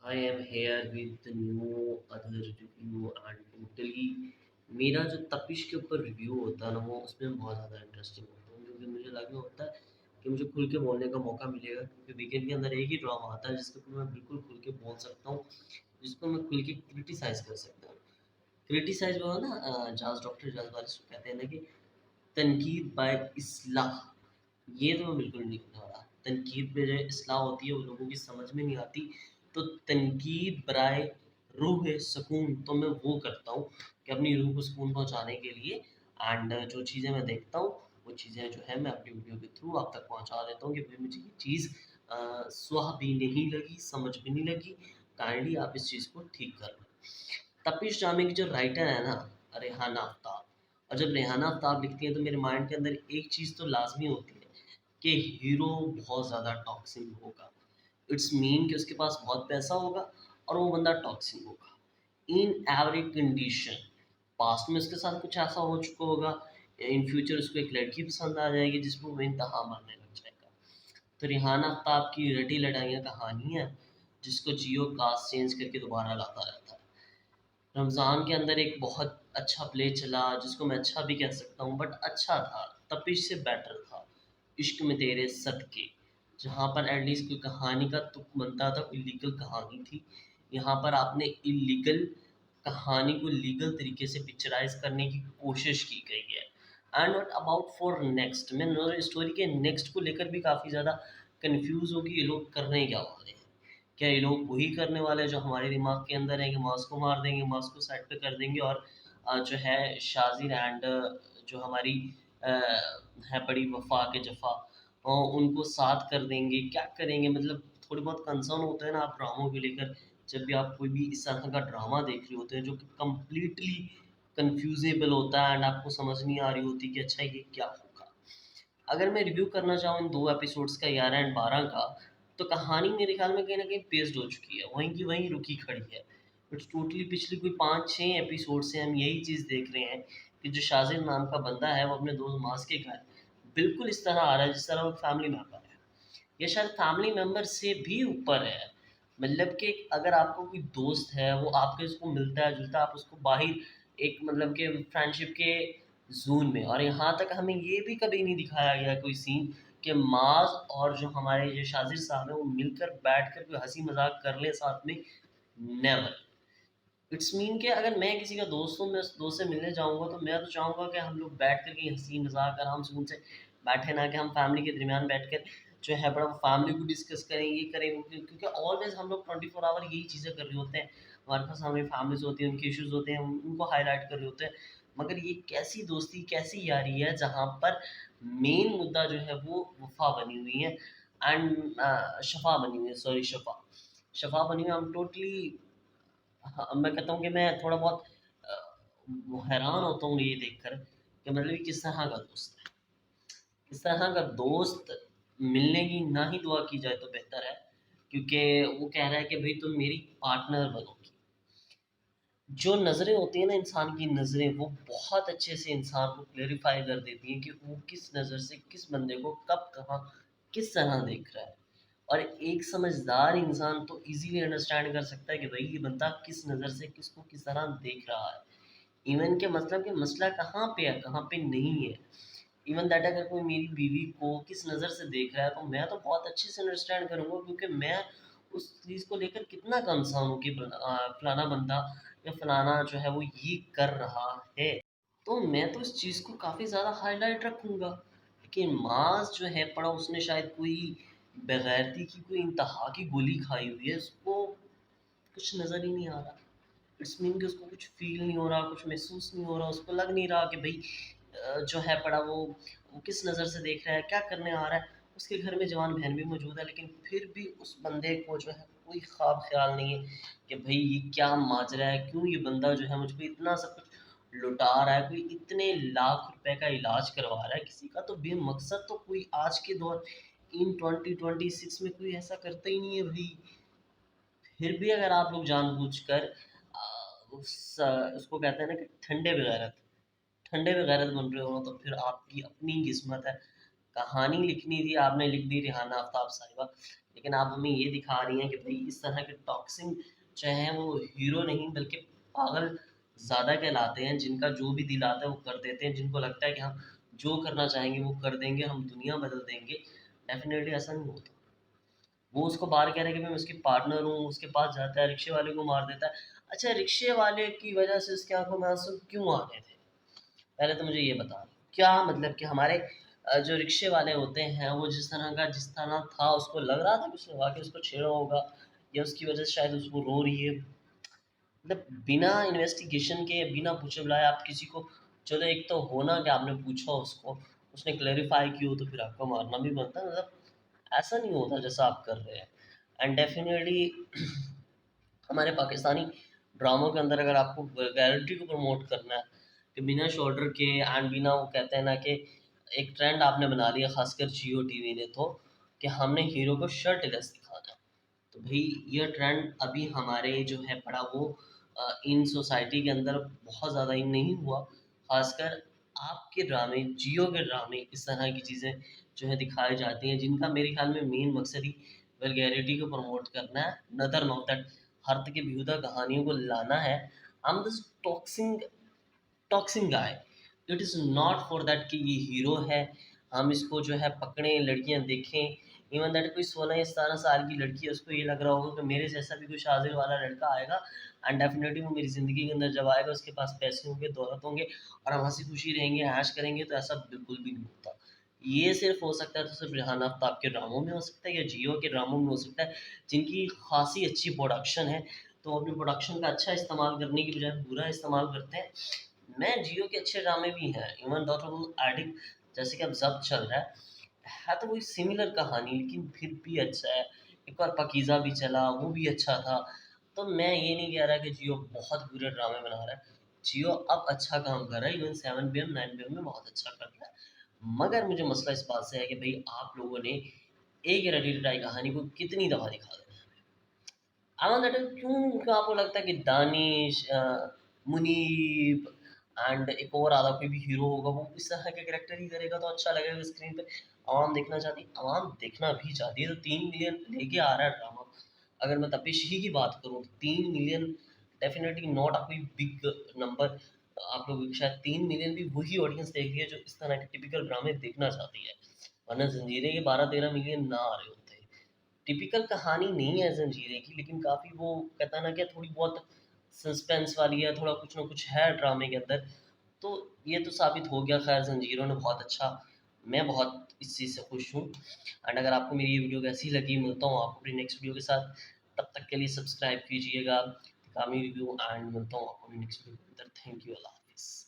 I am here with the new other review and totally मेरा जो तपिश के ऊपर रिव्यू होता है ना वो उसमें बहुत ज़्यादा इंटरेस्टिंग होता है क्योंकि मुझे लगा होता है कि मुझे खुल के बोलने का मौका मिलेगा क्योंकि वीकेंड के अंदर एक ही ड्रामा आता है जिसके ऊपर मैं बिल्कुल खुल के बोल सकता हूँ जिसको मैं खुल के क्रिटिसाइज कर सकता हूँ। क्रिटिसाइज वो ना जाज डॉक्टर जाज वारिस कहते हैं ना कि तनकीद बाय इस्लाह, ये तो मैं बिल्कुल नहीं करने वाला। तनकीद में जो है इस्लाह होती है वो लोगों की समझ में नहीं आती, तो तनकीद बराए रूह सुकून तो मैं वो करता हूँ कि अपनी रूह को सुकून पहुँचाने के लिए एंड जो चीज़ें मैं देखता हूँ, वो चीज़ें जो है मैं अपनी वीडियो के थ्रू आप तक पहुँचा देता हूँ कि भाई मुझे ये चीज़ स्वाह भी नहीं लगी, समझ भी नहीं लगी, काइंडली आप इस चीज़ को ठीक कर लो। तपिश जामी की जो राइटर है ना, रेहाना आफ्ताब, और जब रेहाना आफ्ताब लिखती हैं तो मेरे माइंड के अंदर एक चीज़ तो लाज़मी होती है कि हीरो बहुत ज़्यादा टॉक्सिक होगा। इट्स मीन कि उसके पास बहुत पैसा होगा और वो बंदा टॉक्सिक होगा। इन एवरी कंडीशन, पास्ट में उसके साथ कुछ ऐसा हो चुका होगा, इन फ्यूचर उसको एक लड़की पसंद आ जाएगी जिसको वो इंतहा मारने लग जाएगा। तो रिहाना आफ्ताब की रटी लटाइयाँ कहानी है जिसको जियो कास्ट चेंज करके दोबारा लाता रहता है। रमज़ान के अंदर एक बहुत अच्छा प्ले चला जिसको मैं अच्छा भी कह सकता हूँ बट अच्छा था, तपिश से बेटर था। इश्क में तेरे सदके, जहाँ पर एटलीस्ट कोई कहानी का तुक बनता था, कोई लीगल कहानी थी। यहाँ पर आपने इल्लीगल कहानी को लीगल तरीके से पिक्चराइज करने की कोशिश की गई है। And what about for next, मैं स्टोरी के नेक्स्ट को लेकर भी काफ़ी ज़्यादा कन्फ्यूज़ हूँ कि ये लोग करने क्या वाले हैं। क्या ये लोग वही करने वाले हैं जो हमारे दिमाग के अंदर है कि मास को मार देंगे, मास को साइड पे कर देंगे और जो है शाज़िर एंड जो हमारी अ, है बड़ी वफ़ा के जफ़ा उनको साथ कर देंगे, क्या करेंगे? मतलब थोड़ी बहुत कंसर्न होता है ना आप ड्रामों को लेकर, जब भी आप कोई भी इस तरह का ड्रामा देख रहे होते हैं जो कि कंप्लीटली कन्फ्यूज़ेबल होता है एंड आपको समझ नहीं आ रही होती कि अच्छा ये क्या होगा? अगर मैं रिव्यू करना चाहूँ इन 2 एपिसोड्स का 11 एंड 12 का, तो कहानी मेरे ख़्याल में कहीं न कहीं पेस्ड हो चुकी है, वहीं की वहीं रुकी खड़ी है। इट्स टोटली पिछली कोई 5-6 एपिसोड से हम यही चीज़ देख रहे हैं कि जो शाज़िब नाम का बंदा है, वो अपने दोस्त मास के घर बिल्कुल इस तरह आ रहा है जिस तरह वो फैमिली मेंबर है। ये शायद फैमिली मेंबर से भी ऊपर है। मतलब कि अगर आपको कोई दोस्त है, वो आपके उसको मिलता-जुलता है, आप उसको बाहिर एक मतलब कि फ्रेंडशिप के ज़ोन में, और यहाँ तक हमें ये भी कभी नहीं दिखाया गया कोई सीन कि माज़ और जो हमारे ये शाज़िर साहब हैं, वो मिलकर बैठकर कोई हँसी-मज़ाक कर लें साथ में, नेवर। इट्स मीन कि अगर मैं किसी का दोस्त हूँ, मैं उस दोस्त से मिलने जाऊँगा तो मैं तो चाहूँगा कि हम लोग बैठ कर के हँसी-मज़ाक आराम-सुकून से बैठे, ना कि हम फैमिली के दरमियान बैठकर जो है बड़ा फैमिली को डिस्कस करें, ये करें, वो करें, क्योंकि ऑलवेज़ हम लोग 24 आवर यही चीज़ें कर रहे होते हैं। हमारे पास हमारी फैमिलीज़ होती हैं, उनके इश्यूज़ होते हैं, हम उनको हाइलाइट कर रहे होते हैं। मगर ये कैसी दोस्ती, कैसी यारी है जहाँ पर मेन मुद्दा जो है वो वफ़ा बनी हुई है एंड शफ़ा बनी हुई है, सॉरी शफ़ा। शफ़ा बनी हुई है, हम टोटली, हाँ, मैं कहता हूँ कि मैं थोड़ा बहुत वो हैरान होता हूँ ये देखकर कि मतलब ये किस तरह का दोस्त है। इस तरह का दोस्त मिलने की ना ही दुआ की जाए तो बेहतर है, क्योंकि वो कह रहा है कि भई तुम मेरी पार्टनर बनोगी। जो नज़रें होती हैं ना इंसान की नज़रें, वो बहुत अच्छे से इंसान को क्लैरिफ़ाई कर देती हैं कि वो किस नज़र से किस बंदे को कब, कहाँ, किस तरह देख रहा है। और एक समझदार इंसान तो ईज़िली अंडरस्टैंड कर सकता है कि भई ये बंदा किस नज़र से किसको किस तरह देख रहा है। इवन के मतलब कि मसला कहाँ पे है, कहाँ पे नहीं है। इवन दैट अगर कोई मेरी बीवी को किस नज़र से देख रहा है, तो मैं तो बहुत अच्छे से अंडरस्टैंड करूँगा, क्योंकि मैं उस चीज़ को लेकर कितना कंसर्न हूँ कि फलाना बंदा या फलाना जो है वो ये कर रहा है। तो मैं तो इस चीज़ को काफ़ी ज़्यादा हाइलाइट रखूँगा। लेकिन माज़ जो है पड़ा, उसने शायद कोई बेगैरती की कोई इंतहा की गोली खाई हुई है, उसको कुछ नज़र ही नहीं आ रहा। इट्स मीन कि उसको कुछ फ़ील नहीं हो रहा, कुछ महसूस नहीं हो रहा, उसको लग नहीं रहा कि भई जो है पड़ा वो किस नज़र से देख रहा है, क्या करने आ रहा है। उसके घर में जवान बहन भी मौजूद है, लेकिन फिर भी उस बंदे को जो है कोई ख़्वाब ख़्याल नहीं है कि भई ये क्या माजरा है, क्यों ये बंदा जो है मुझ पे इतना सब कुछ लुटा रहा है, कोई इतने लाख रुपए का इलाज करवा रहा है। किसी का तो बेमकसद तो कोई आज के दौर इन 2026 में कोई ऐसा करता ही नहीं है भई। फिर भी अगर आप लोग जानबूझकर उसको कहते हैं ना कि ठंडे बगैरत बन रहे हो, तो फिर आपकी अपनी किस्मत है। कहानी लिखनी थी, आपने लिख दी रिहाना आफ्ताब साहिबा, लेकिन आप हमें ये दिखा रही हैं कि भाई इस तरह के टॉक्सिक जो हैं वो हीरो नहीं बल्कि पागल ज़्यादा कहलाते हैं, जिनका जो भी दिल आता है वो कर देते हैं, जिनको लगता है कि हम जो करना चाहेंगे वो कर देंगे, हम दुनिया बदल देंगे। डेफ़िनेटली ऐसा नहीं होता। वो उसको बाहर कह रहा है कि मैं उसकी पार्टनर हूँ, उसके पास जाता है, रिक्शे वाले को मार देता है। अच्छा, रिक्शे वाले की वजह से उसकी आँखों में आँसू क्यों आ रहे थे? पहले तो मुझे ये बता। क्या मतलब कि हमारे जो रिक्शे वाले होते हैं, वो जिस तरह था उसको लग रहा था कि उसने वाक़ई उसको छेड़ा होगा या उसकी वजह से शायद उसको रो रही है। मतलब बिना इन्वेस्टिगेशन के, बिना पूछे बुलाए आप किसी को, चलो एक तो हो ना कि आपने पूछा उसको, उसने क्लैरिफ़ाई की हो तो फिर आपको मारना भी बनता है। मतलब ऐसा नहीं होता जैसा आप कर रहे हैं। एंड डेफ़िनेटली हमारे पाकिस्तानी ड्रामों के अंदर अगर आपको वल्गैरिटी को प्रमोट करना है कि बिना शोल्डर के एंड बिना, वो कहते हैं ना कि एक ट्रेंड आपने बना लिया खासकर जियो टीवी ने, तो कि हमने हीरो को शर्टलेस दिखाना है। तो भाई ये ट्रेंड अभी हमारे जो है पड़ा वो इन सोसाइटी के अंदर बहुत ज़्यादा इन नहीं हुआ। खासकर आपके ड्रामे, जियो के ड्रामे, इस तरह की चीज़ें जो है दिखाई जाती हैं, जिनका मेरे ख्याल में मेन मकसद ही वल्गैरिटी को प्रमोट करना है, नदर नॉट दैट अर्थ की बेहुदा कहानियों को लाना है। I am this toxing toxing guy. It is not for that कि ये हीरो है, हम इसको जो है पकड़ें, लड़कियां देखें। इवन दैट कोई 16 या 17 साल की लड़की है, उसको ये लग रहा होगा कि मेरे जैसा भी कोई शादिल वाला लड़का आएगा एंड डेफिनेटली वो मेरी ज़िंदगी के अंदर जब आएगा उसके पास पैसे होंगे, दौलत होंगे और हम हंसी खुशी रहेंगे, ऐश करेंगे। तो ऐसा बिल्कुल भी नहीं होता। ये सिर्फ हो सकता है तो सिर्फ रिहाना आफ्ताब के ड्रामों में हो सकता है या जियो के ड्रामों में हो सकता है, जिनकी खासी अच्छी प्रोडक्शन है। तो अपनी प्रोडक्शन का अच्छा इस्तेमाल करने की बजाय बुरा इस्तेमाल करते हैं। मैं जियो के अच्छे ड्रामे भी हैं, इवन डॉक्टर एडिक्ट, जैसे कि अब जब चल रहा है तो वही सिमिलर कहानी लेकिन फिर भी अच्छा है। एक बार पाकीज़ा भी चला, वो भी अच्छा था। तो मैं ये नहीं कह रहा कि जियो बहुत बुरे ड्रामे बना रहा है। जियो अब अच्छा काम कर रहा है, इवन 7 पीएम 9 पीएम में बहुत अच्छा कर रहा है। मगर मुझे मसला इस बात से है कि भाई आप लोगों ने एक रेडी टू डाई कहानी को कितनी दफ़ा दिखा देना है। आई वांट दैट, क्यों आपको लगता है कि दानिश, मुनीब एंड एक और आधा कोई भी हीरो होगा वो इस तरह के कैरेक्टर ही करेगा तो अच्छा लगेगा स्क्रीन पे? आवाम देखना चाहती है, आवाम देखना भी चाहती है। तो 3 मिलियन लेके आ रहा है ड्रामा। अगर मैं तपिश ही की बात करूँ तो 3 मिलियन डेफिनेटली नॉट अ कोई बिग नंबर। आप लोग शायद 3 मिलियन भी वही ऑडियंस देख रही है जो इस तरह के टिपिकल ड्रामे देखना चाहती है, वरना जंजीरें के 12-13 मिलियन ना आ रहे होते। टिपिकल कहानी नहीं है ज़ंजीरें की, लेकिन काफ़ी वो कहता है ना कि थोड़ी बहुत सस्पेंस वाली है, थोड़ा कुछ ना कुछ है ड्रामे के अंदर। तो ये तो साबित हो गया, खैर ज़ंजीरों ने बहुत अच्छा, मैं बहुत इस चीज़ से खुश हूँ। एंड अगर आपको मेरी ये वीडियो कैसी लगी, मिलता हूँ आपको अपनी नेक्स्ट वीडियो के साथ। तब तक के लिए सब्सक्राइब कीजिएगा कामी रिव्यू, एंड मिलता हूँ आपको अपनी नेक्स्ट वीडियो के अंदर। थैंक यू, अल्लाह हाफ़िज़।